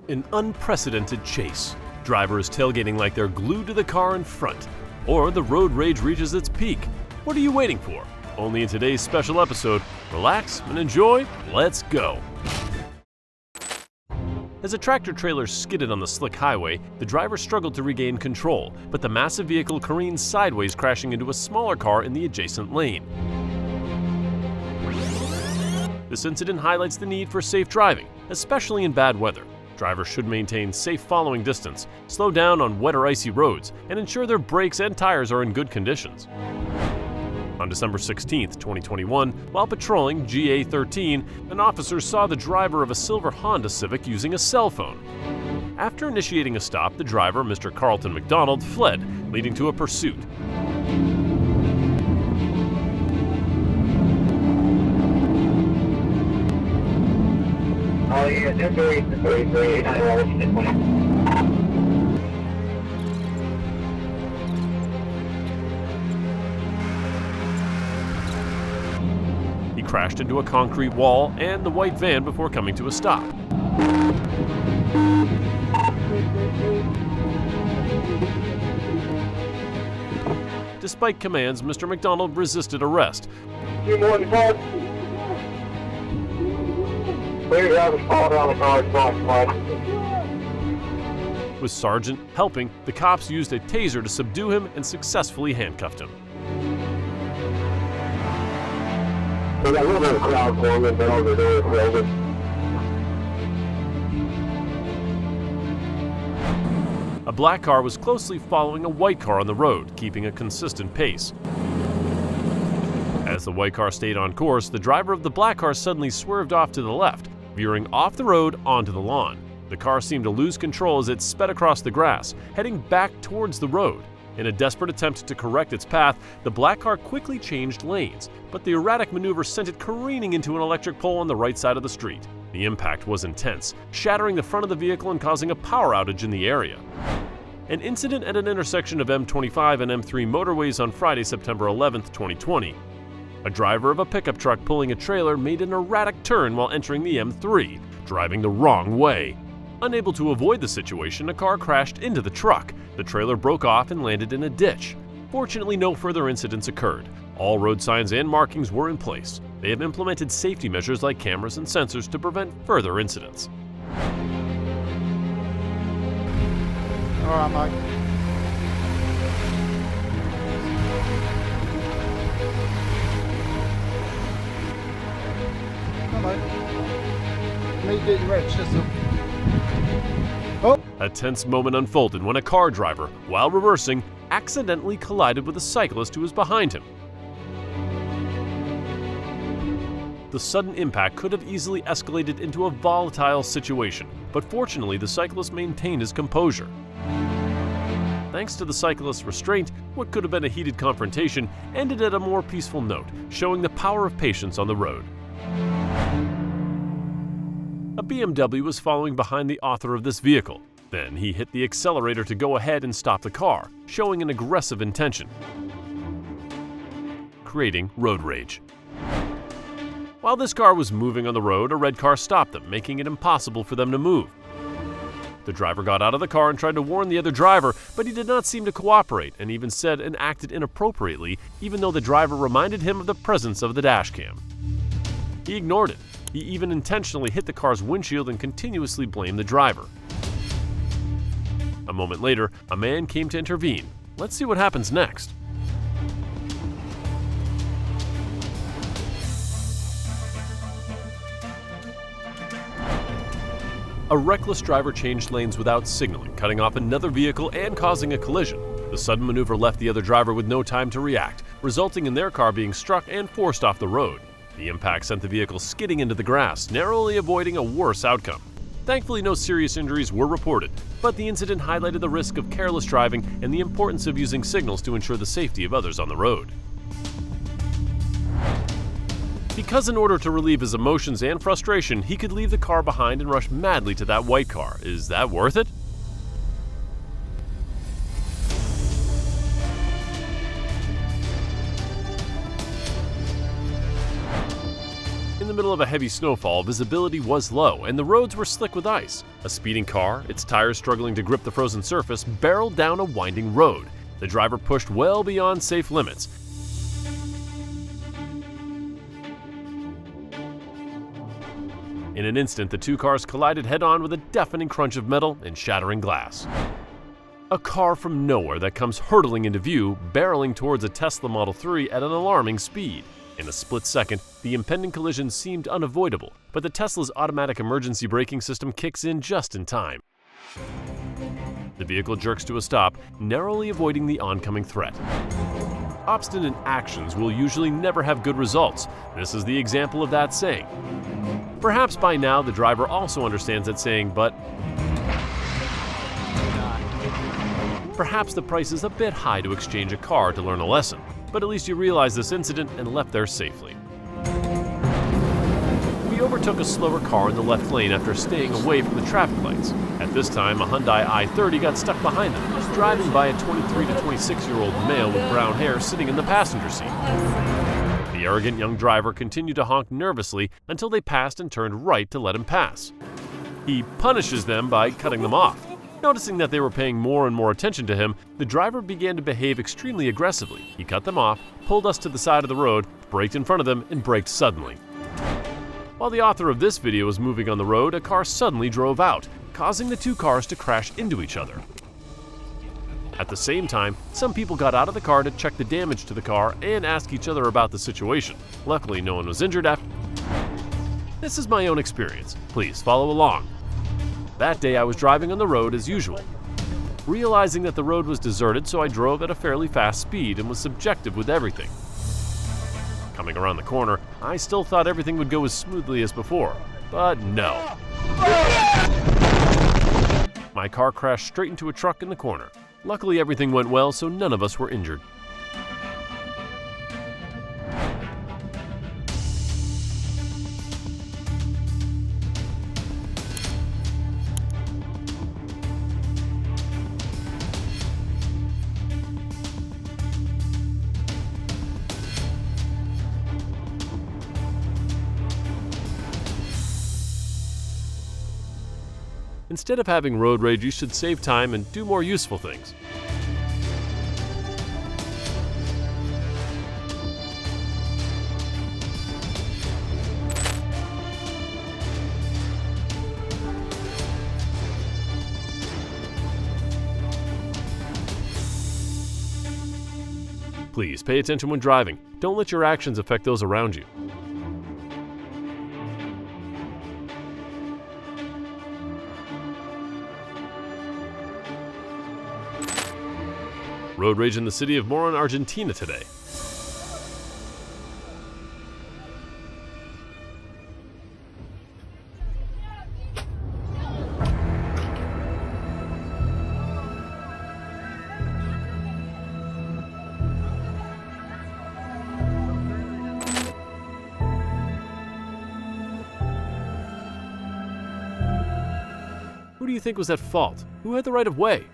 An unprecedented chase. Driver is tailgating like they're glued to the car in front. Or the road rage reaches its peak. What are you waiting for? Only in today's special episode. Relax and enjoy. Let's go. As a tractor-trailer skidded on the slick highway, the driver struggled to regain control, but the massive vehicle careened sideways, crashing into a smaller car in the adjacent lane. This incident highlights the need for safe driving, especially in bad weather. Drivers should maintain safe following distance, slow down on wet or icy roads, and ensure their brakes and tires are in good conditions. On December 16, 2021, while patrolling GA13, an officer saw the driver of a silver Honda Civic using a cell phone. After initiating a stop, the driver, Mr. Carlton McDonald, fled, leading to a pursuit. He crashed into a concrete wall and the white van before coming to a stop. Despite commands, Mr. McDonald resisted arrest. With Sergeant helping, the cops used a taser to subdue him and successfully handcuffed him. We got a little bit of crowd forming, but over there it's building. A black car was closely following a white car on the road, keeping a consistent pace. As the white car stayed on course, the driver of the black car suddenly swerved off to the left, veering off the road onto the lawn. The car seemed to lose control as it sped across the grass, heading back towards the road. In a desperate attempt to correct its path, the black car quickly changed lanes, but the erratic maneuver sent it careening into an electric pole on the right side of the street. The impact was intense, shattering the front of the vehicle and causing a power outage in the area. An incident at an intersection of M25 and M3 motorways on Friday, September 11, 2020. A driver of a pickup truck pulling a trailer made an erratic turn while entering the M3, driving the wrong way. Unable to avoid the situation, a car crashed into the truck. The trailer broke off and landed in a ditch. Fortunately, no further incidents occurred. All road signs and markings were in place. They have implemented safety measures like cameras and sensors to prevent further incidents. All right, Mike. Come on. Let me get you ready, Chisel. Oh. A tense moment unfolded when a car driver, while reversing, accidentally collided with a cyclist who was behind him. The sudden impact could have easily escalated into a volatile situation, but fortunately the cyclist maintained his composure. Thanks to the cyclist's restraint, what could have been a heated confrontation ended at a more peaceful note, showing the power of patience on the road. A BMW was following behind the author of this vehicle. Then he hit the accelerator to go ahead and stop the car, showing an aggressive intention, creating road rage. While this car was moving on the road, a red car stopped them, making it impossible for them to move. The driver got out of the car and tried to warn the other driver, but he did not seem to cooperate and even said and acted inappropriately, even though the driver reminded him of the presence of the dash cam. He ignored it. He even intentionally hit the car's windshield and continuously blamed the driver. A moment later, a man came to intervene. Let's see what happens next. A reckless driver changed lanes without signaling, cutting off another vehicle and causing a collision. The sudden maneuver left the other driver with no time to react, resulting in their car being struck and forced off the road. The impact sent the vehicle skidding into the grass, narrowly avoiding a worse outcome. Thankfully, no serious injuries were reported, but the incident highlighted the risk of careless driving and the importance of using signals to ensure the safety of others on the road. Because in order to relieve his emotions and frustration, he could leave the car behind and rush madly to that white car. Is that worth it? In the middle of a heavy snowfall, visibility was low and the roads were slick with ice. A speeding car, its tires struggling to grip the frozen surface, barreled down a winding road. The driver pushed well beyond safe limits. In an instant, the two cars collided head-on with a deafening crunch of metal and shattering glass. A car from nowhere that comes hurtling into view, barreling towards a Tesla Model 3 at an alarming speed. In a split second, the impending collision seemed unavoidable, but the Tesla's automatic emergency braking system kicks in just in time. The vehicle jerks to a stop, narrowly avoiding the oncoming threat. Obstinate actions will usually never have good results. This is the example of that saying. Perhaps by now the driver also understands that saying, but perhaps the price is a bit high to exchange a car to learn a lesson, but at least you realize this incident and left there safely. We overtook a slower car in the left lane after staying away from the traffic lights. At this time, a Hyundai i30 got stuck behind them, driving by a 23 to 26-year-old male with brown hair sitting in the passenger seat. The arrogant young driver continued to honk nervously until they passed and turned right to let him pass. He punishes them by cutting them off. Noticing that they were paying more and more attention to him, the driver began to behave extremely aggressively. He cut them off, pulled us to the side of the road, braked in front of them, and braked suddenly. While the author of this video was moving on the road, a car suddenly drove out, causing the two cars to crash into each other. At the same time, some people got out of the car to check the damage to the car and ask each other about the situation. Luckily, no one was injured after. This is my own experience. Please follow along. That day I was driving on the road as usual, realizing that the road was deserted, so I drove at a fairly fast speed and was subjective with everything. Coming around the corner, I still thought everything would go as smoothly as before, but no. My car crashed straight into a truck in the corner. Luckily everything went well, so none of us were injured. Instead of having road rage, you should save time and do more useful things. Please pay attention when driving. Don't let your actions affect those around you. Road rage in the city of Moron, Argentina today. Who do you think was at fault? Who had the right of way?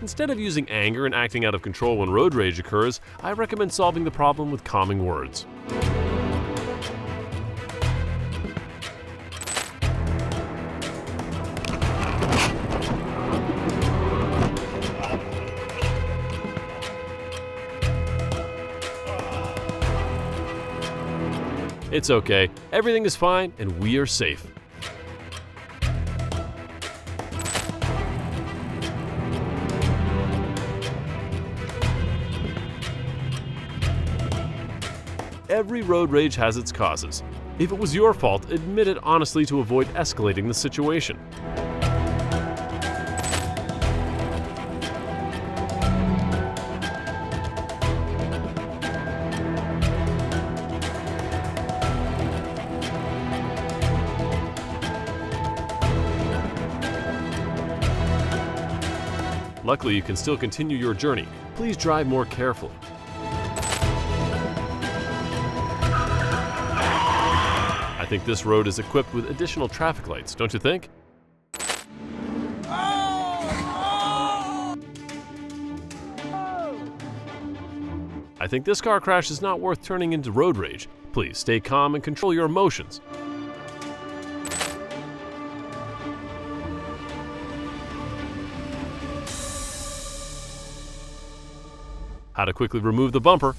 Instead of using anger and acting out of control when road rage occurs, I recommend solving the problem with calming words. It's okay, everything is fine, and we are safe. Every road rage has its causes. If it was your fault, admit it honestly to avoid escalating the situation. Luckily, you can still continue your journey. Please drive more carefully. I think this road is equipped with additional traffic lights, don't you think? I think this car crash is not worth turning into road rage. Please stay calm and control your emotions. How to quickly remove the bumper.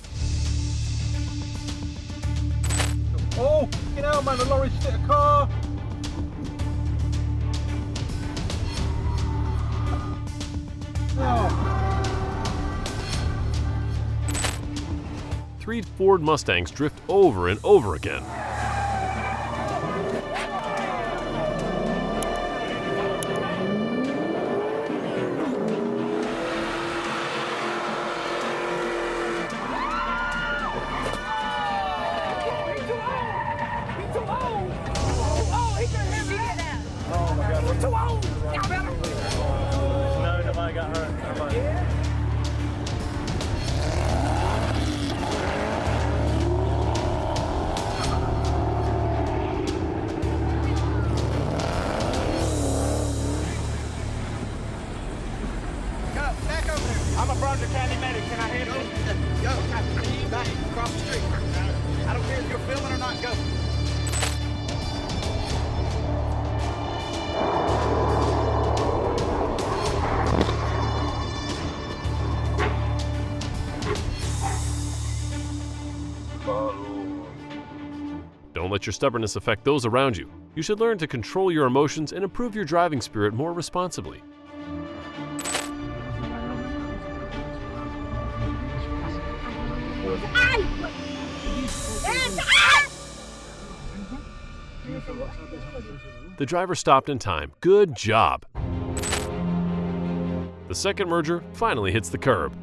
Oh, get out, man, the lorry's hit a car. Oh. 3 Ford Mustangs drift over and over again. I'm a Brunswick County medic. Can I handle it? Go. Back across the street. I don't care if you're filming or not. Go. Don't let your stubbornness affect those around you. You should learn to control your emotions and improve your driving spirit more responsibly. The driver stopped in time. Good job. The second merger finally hits the curb.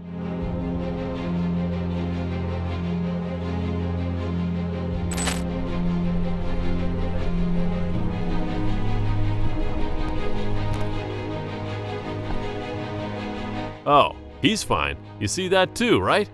Oh, he's fine. You see that too, right?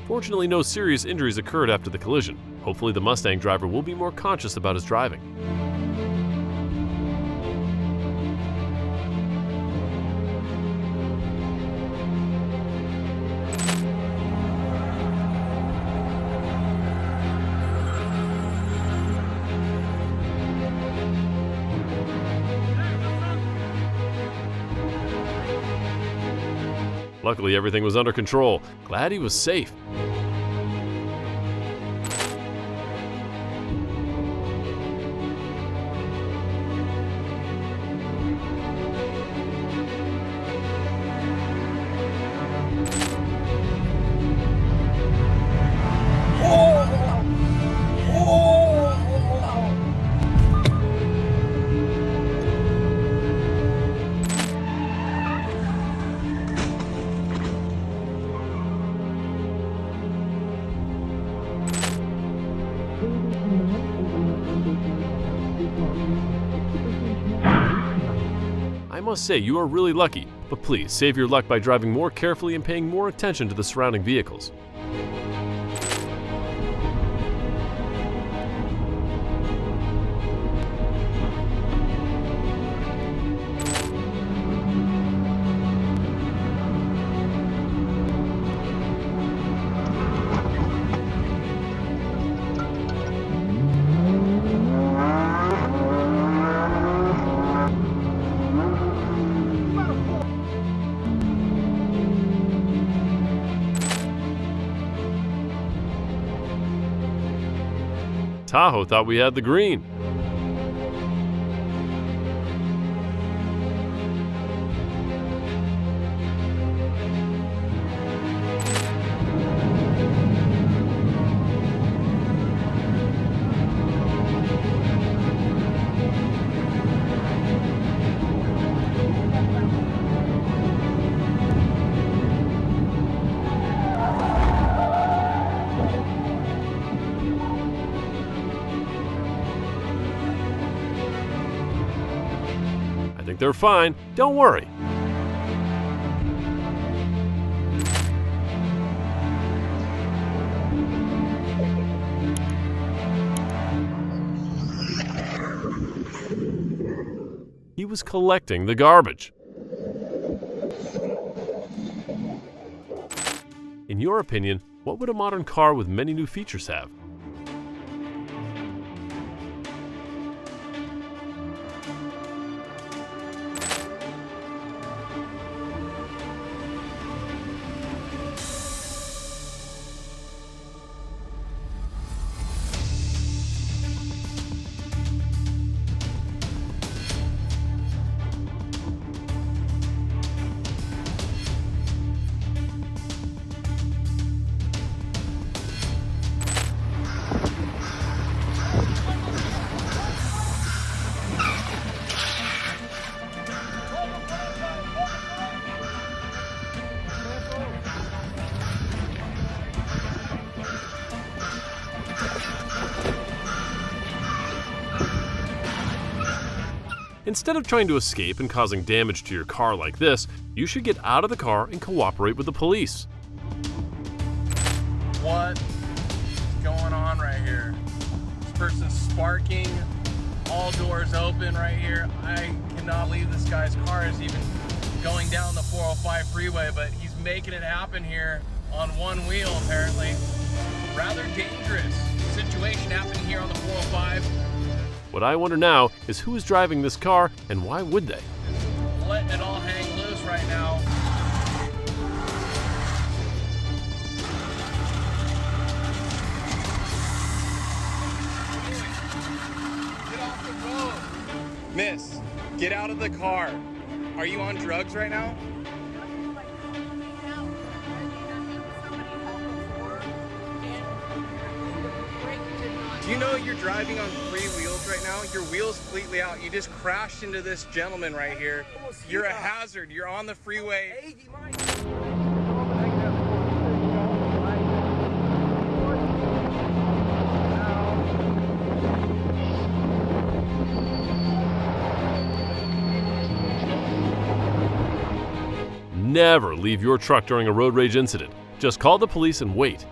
Fortunately, no serious injuries occurred after the collision. Hopefully, the Mustang driver will be more conscious about his driving. Luckily, everything was under control. Glad he was safe. I must say, you are really lucky, but please save your luck by driving more carefully and paying more attention to the surrounding vehicles. Tahoe thought we had the green. I think they're fine. Don't worry. He was collecting the garbage. In your opinion, what would a modern car with many new features have? Instead of trying to escape and causing damage to your car like this, you should get out of the car and cooperate with the police. What is going on right here? This person's sparking, all doors open right here. I cannot believe this guy's car is even going down the 405 freeway, but he's making it happen here on one wheel apparently. Rather dangerous situation happening here on the 405. What I wonder now is who is driving this car and why would they? Letting it all hang loose right now. Get off the road. Miss, get out of the car. Are you on drugs right now? Do you know you're driving on three wheels right now? Your wheel's completely out. You just crashed into this gentleman right here. You're a hazard. You're on the freeway. Never leave your truck during a road rage incident. Just call the police and wait.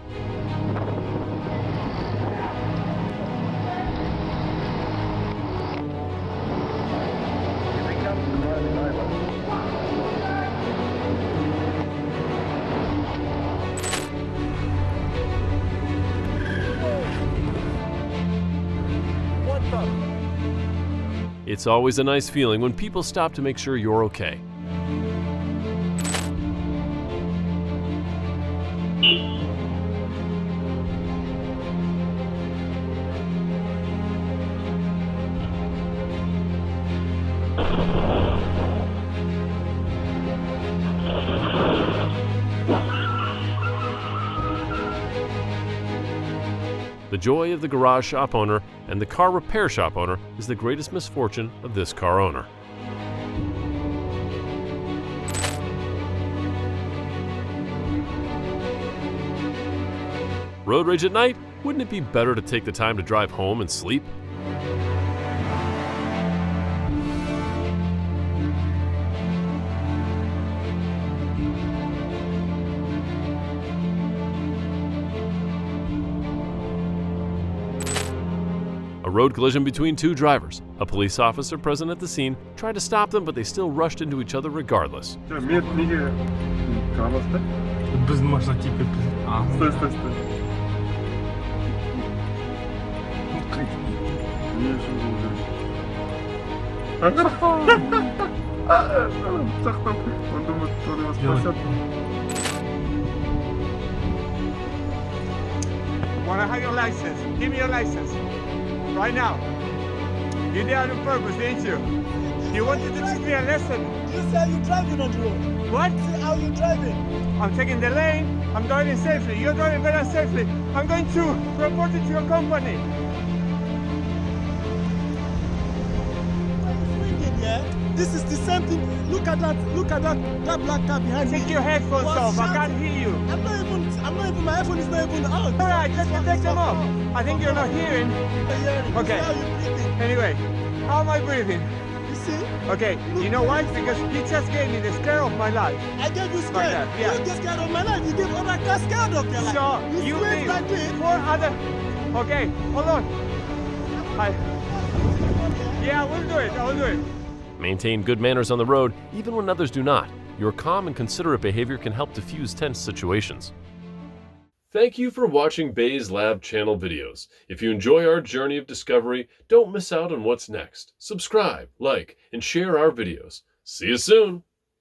It's always a nice feeling when people stop to make sure you're okay. The joy of the garage shop owner and the car repair shop owner is the greatest misfortune of this car owner. Road rage at night? Wouldn't it be better to take the time to drive home and sleep? A road collision between two drivers. A police officer present at the scene tried to stop them, but they still rushed into each other regardless. Wanna have your license? Give me your license. Right now. You did it on purpose, didn't you? You wanted to teach me a lesson. You say you're driving on the road. What? Say how you driving. I'm taking the lane. I'm driving safely. You're driving very safely. I'm going to report it to your company. What are you thinking, yeah? This is the same thing. Look at that. Look at that. That black car behind me. Take your headphones off. I can't hear you. I'm not even, my headphone is not even out. Alright, just take them off. I think you're not hearing. Okay. How you breathing? Anyway, how am I breathing? You see? Okay, you know why? Because you just gave me the scare of my life. I gave you scared. Like that, yeah. You get scared of my life. You give other cars scared of their life. So, you swear mean like this. 4 other... Okay, hold on. Yeah, we'll do it. I'll do it. Maintain good manners on the road, even when others do not. Your calm and considerate behavior can help diffuse tense situations. Thank you for watching BEZED LAB channel videos. If you enjoy our journey of discovery, don't miss out on what's next. Subscribe, like, and share our videos. See you soon!